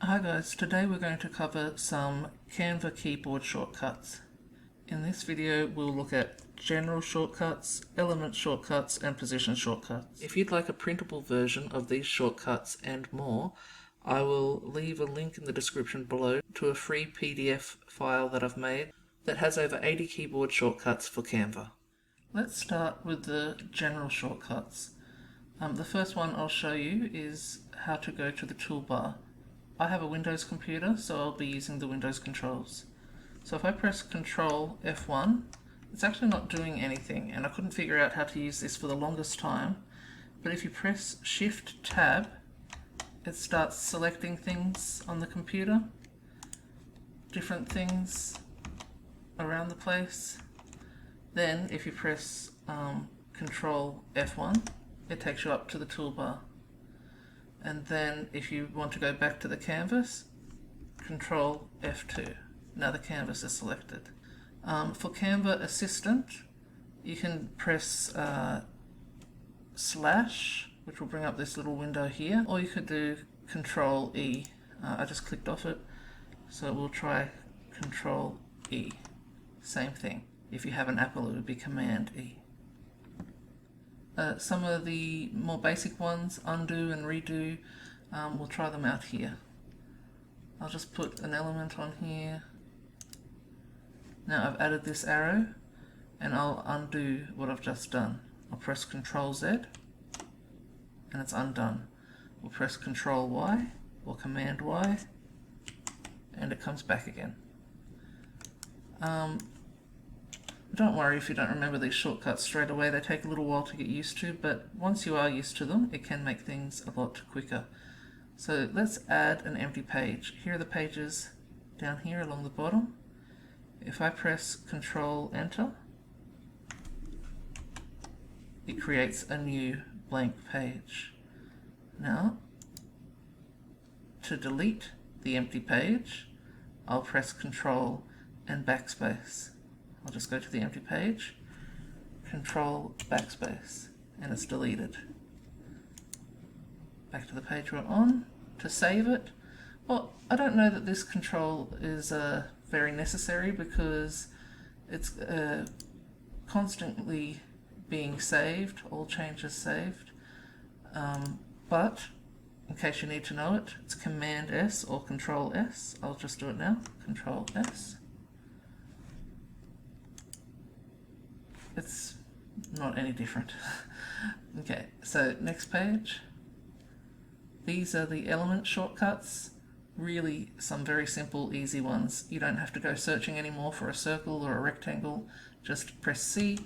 Hi guys, today we're going to cover some Canva keyboard shortcuts. In this video we'll look at general shortcuts, element shortcuts and position shortcuts. If you'd like a printable version of these shortcuts and more, I will leave a link in the description below to a free PDF file that I've made that has over 80 keyboard shortcuts for Canva. Let's start with the general shortcuts. The first one I'll show you is how to go to the toolbar. I have a Windows computer, so I'll be using the Windows controls. So if I press Control F1, it's actually not doing anything, and I couldn't figure out how to use this for the longest time. But if you press Shift Tab, it starts selecting things on the computer, different things around the place. Then if you press Control F1, it takes you up to the toolbar. And then if you want to go back to the canvas, Control F2. Now the canvas is selected. For Canva Assistant, you can press slash, which will bring up this little window here, or you could do Control E. I just clicked off it, so we'll try Control E. Same thing. If you have an Apple, it would be Command E. Some of the more basic ones, undo and redo, we'll try them out here. I'll just put an element on here. Now I've added this arrow, and I'll undo what I've just done. I'll press Ctrl Z, and it's undone. We'll press Ctrl Y, or Command Y, and it comes back again. Don't worry if you don't remember these shortcuts straight away, they take a little while to get used to, but once you are used to them, it can make things a lot quicker. So let's add an empty page. Here are the pages down here along the bottom. If I press Control Enter, it creates a new blank page. Now, to delete the empty page, I'll press Control and Backspace. I'll just go to the empty page, Control Backspace, and it's deleted. Back to the page we're on. To save it, well, I don't know that this control is very necessary because it's constantly being saved, all changes saved. But in case you need to know it, it's Command S or Control S. I'll just do it now, Control S. It's not any different. Okay, so next page. These are the element shortcuts. Really some very simple, easy ones. You don't have to go searching anymore for a circle or a rectangle. Just press C,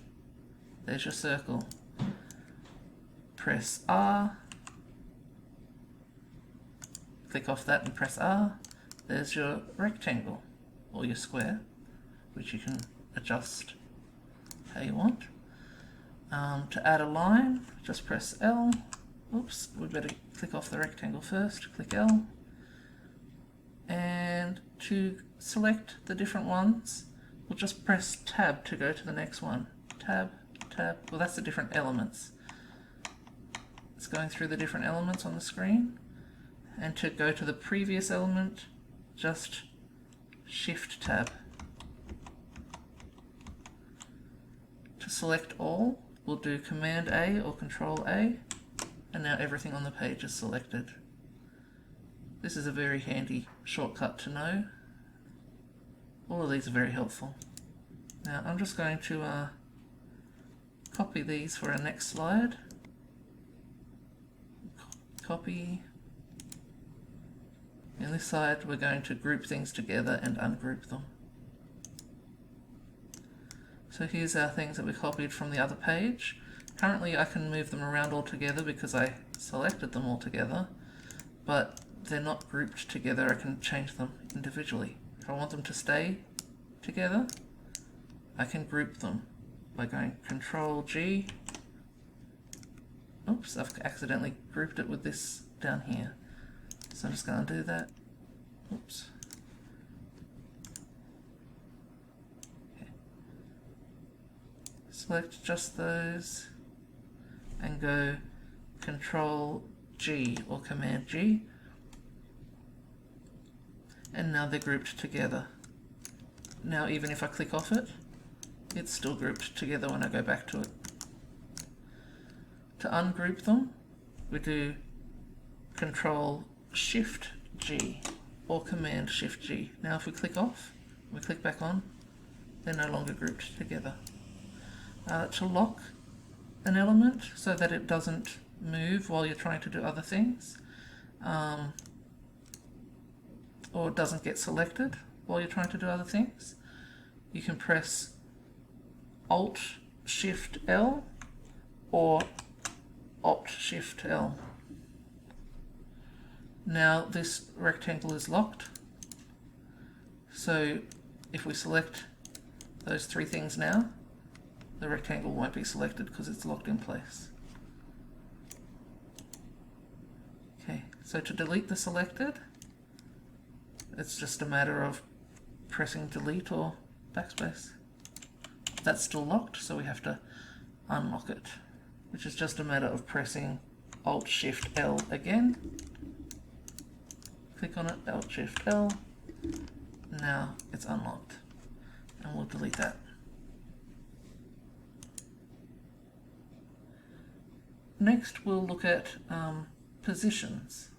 there's your circle. Press R, click off that and press R, there's your rectangle, or your square, which you can adjust how you want. To add a line, just press L. Oops, we better click off the rectangle first, click L. And to select the different ones, we'll just press Tab to go to the next one. Tab, Tab, well that's the different elements. It's going through the different elements on the screen. And to go to the previous element, just Shift Tab. To select all, we'll do Command A or Control A, and now everything on the page is selected. This is a very handy shortcut to know. All of these are very helpful. Now I'm just going to copy these for our next slide. Copy. In this side we're going to group things together and ungroup them. So here's our things that we copied from the other page. Currently I can move them around all together because I selected them all together, but they're not grouped together. I can change them individually. If I want them to stay together, I can group them by going Control G. Oops, I've accidentally grouped it with this down here. So I'm just going to do that. Oops. Select just those and go Control G or Command G and now they're grouped together. Now even if I click off it, it's still grouped together when I go back to it. To ungroup them, we do Control Shift G or Command Shift G. Now if we click off, we click back on, they're no longer grouped together. To lock an element so that it doesn't move while you're trying to do other things, or it doesn't get selected while you're trying to do other things, you can press Alt Shift L or Alt Shift L. Now this rectangle is locked, so if we select those three things now, the rectangle won't be selected because it's locked in place. Okay, so to delete the selected, it's just a matter of pressing delete or backspace. That's still locked, so we have to unlock it, which is just a matter of pressing Alt Shift L again. Click on it, Alt Shift L. Now it's unlocked, and we'll delete that. Next we'll look at positions.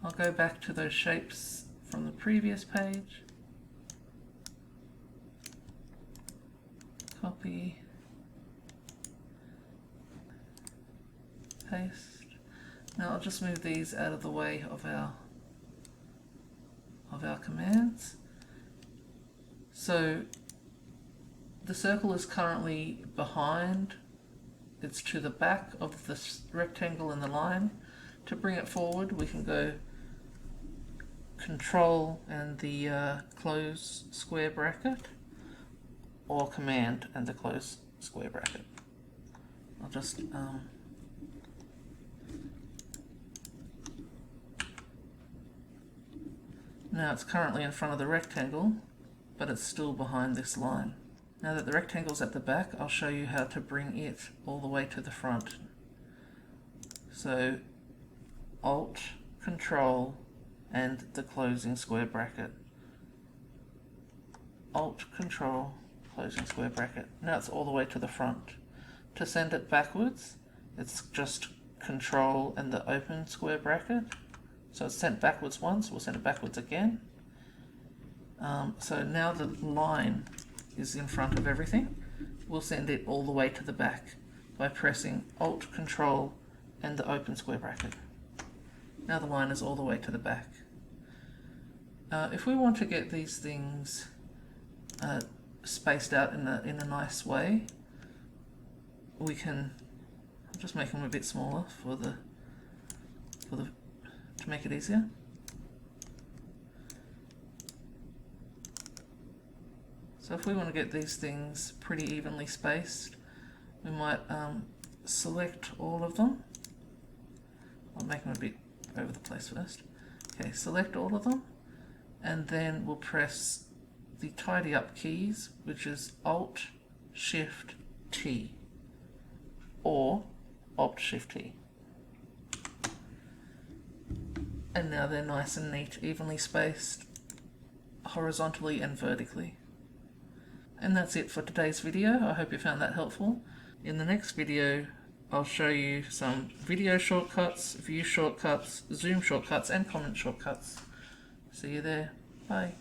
I'll go back to those shapes from the previous page. Copy, paste. Now I'll just move these out of the way of our commands. So the circle is currently behind, it's to the back of the rectangle and the line. To bring it forward, we can go Control and the close square bracket, or Command and the close square bracket. I'll just now it's currently in front of the rectangle, but it's still behind this line. Now that the rectangle's at the back, I'll show you how to bring it all the way to the front. So Alt, Control, and the closing square bracket. Alt, Control, closing square bracket. Now it's all the way to the front. To send it backwards, it's just Control and the open square bracket. So it's sent backwards once, we'll send it backwards again. So now the line is in front of everything. We'll send it all the way to the back by pressing Alt, Control, and the open square bracket. Now the line is all the way to the back. If we want to get these things spaced out in a nice way, we can just make them a bit smaller to make it easier. So if we want to get these things pretty evenly spaced, we might select all of them. I'll make them a bit over the place first. Okay, select all of them, and then we'll press the tidy up keys, which is Alt Shift T or Alt Shift T. And now they're nice and neat, evenly spaced, horizontally and vertically. And that's it for today's video. I hope you found that helpful. In the next video, I'll show you some video shortcuts, view shortcuts, zoom shortcuts, and comment shortcuts. See you there. Bye.